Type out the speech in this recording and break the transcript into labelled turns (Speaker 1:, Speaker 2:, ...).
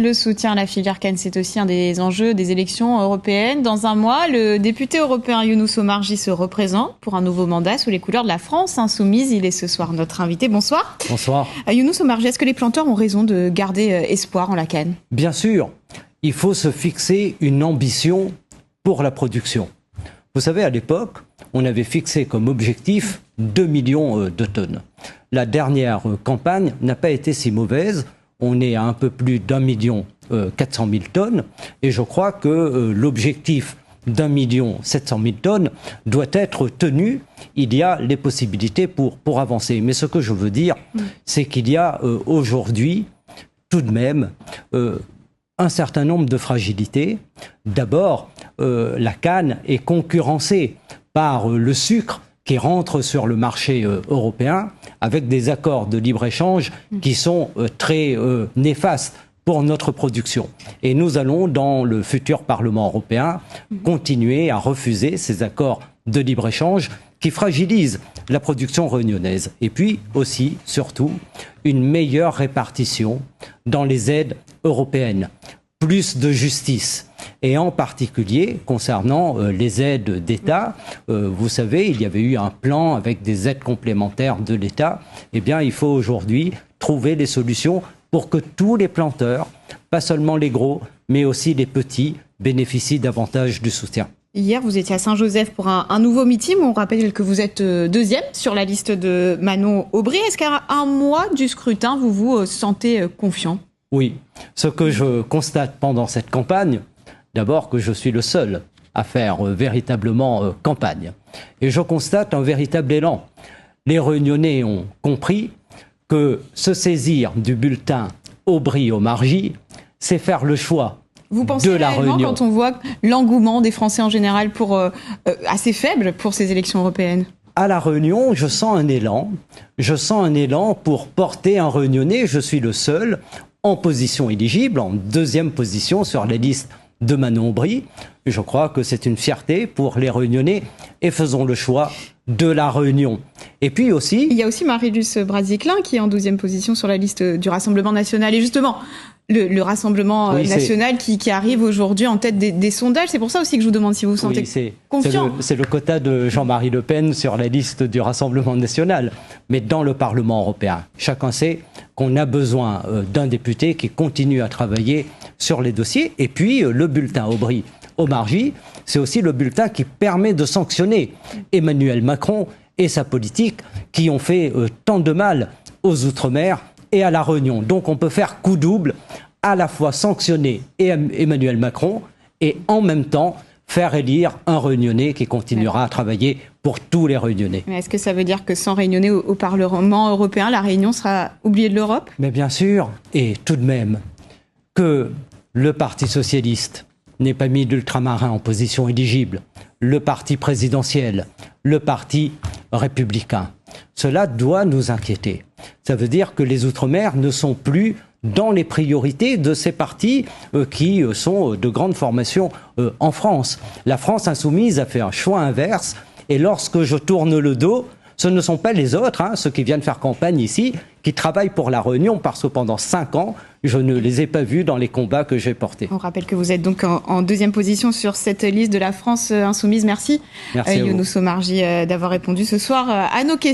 Speaker 1: Le soutien à la filière canne, c'est aussi un des enjeux des élections européennes. Dans un mois, le député européen Younous Omarjee se représente pour un nouveau mandat sous les couleurs de la France insoumise. Il est ce soir notre invité. Bonsoir.
Speaker 2: Bonsoir.
Speaker 1: Younous Omarjee, est-ce que les planteurs ont raison de garder espoir en la canne?
Speaker 2: Bien sûr, il faut se fixer une ambition pour la production. Vous savez, à l'époque, on avait fixé comme objectif 2 millions de tonnes. La dernière campagne n'a pas été si mauvaise. On est à un peu plus d'1,4 million tonnes. Et je crois que l'objectif d'1,7 million tonnes doit être tenu. Il y a les possibilités pour avancer. Mais ce que je veux dire, c'est qu'il y a aujourd'hui tout de même un certain nombre de fragilités. D'abord, la canne est concurrencée par le sucre qui rentre sur le marché européen avec des accords de libre-échange qui sont très néfastes pour notre production. Et nous allons, dans le futur Parlement européen, continuer à refuser ces accords de libre-échange qui fragilisent la production réunionnaise. Et puis aussi, surtout, une meilleure répartition dans les aides européennes. Plus de justice. Et en particulier, concernant les aides d'État, vous savez, il y avait eu un plan avec des aides complémentaires de l'État. Eh bien, il faut aujourd'hui trouver des solutions pour que tous les planteurs, pas seulement les gros, mais aussi les petits, bénéficient davantage du soutien.
Speaker 1: Hier, vous étiez à Saint-Joseph pour un nouveau meeting. On rappelle que vous êtes deuxième sur la liste de Manon Aubry. Est-ce qu'à un mois du scrutin, vous vous sentez confiant ?
Speaker 2: Oui. Ce que je constate pendant cette campagne, d'abord que je suis le seul à faire véritablement campagne. Et je constate un véritable élan. Les Réunionnais ont compris que se saisir du bulletin Aubry-Omarjee, c'est faire le choix.
Speaker 1: Vous pensez réellement, quand on voit l'engouement des Français en général assez faible pour ces élections européennes?
Speaker 2: À La Réunion, je sens un élan. Je sens un élan pour porter un Réunionnais. Je suis le seul en position éligible, en deuxième position sur la liste de Manon Aubry. Je crois que c'est une fierté pour les Réunionnais et faisons le choix de La Réunion. Et puis aussi...
Speaker 1: Il y a aussi Marie-Luce Brazier-Klein qui est en 12e position sur la liste du Rassemblement national. Et justement, le Rassemblement national qui arrive aujourd'hui en tête des sondages. C'est pour ça aussi que je vous demande si vous vous sentez confiant.
Speaker 2: C'est le quota de Jean-Marie Le Pen sur la liste du Rassemblement national. Mais dans le Parlement européen, chacun sait qu'on a besoin d'un député qui continue à travailler sur les dossiers. Et puis, le bulletin Aubry-Omarjee, c'est aussi le bulletin qui permet de sanctionner Emmanuel Macron et sa politique qui ont fait tant de mal aux Outre-mer et à La Réunion. Donc on peut faire coup double, à la fois sanctionner Emmanuel Macron et en même temps faire élire un Réunionnais qui continuera à travailler pour tous les Réunionnais.
Speaker 1: Mais est-ce que ça veut dire que sans Réunionnais au Parlement européen, la Réunion sera oubliée de l'Europe?
Speaker 2: Mais bien sûr, et tout de même, que le Parti socialiste n'ait pas mis d'ultramarins en position éligible, le parti présidentiel, le parti républicain. Cela doit nous inquiéter. Ça veut dire que les Outre-mer ne sont plus dans les priorités de ces partis qui sont de grandes formations en France. La France insoumise a fait un choix inverse et lorsque je tourne le dos, ce ne sont pas les autres, ceux qui viennent faire campagne ici, qui travaillent pour La Réunion parce que pendant 5 ans, je ne les ai pas vus dans les combats que j'ai portés.
Speaker 1: On rappelle que vous êtes donc en deuxième position sur cette liste de la France insoumise. Merci Younous Omarjee d'avoir répondu ce soir à nos questions.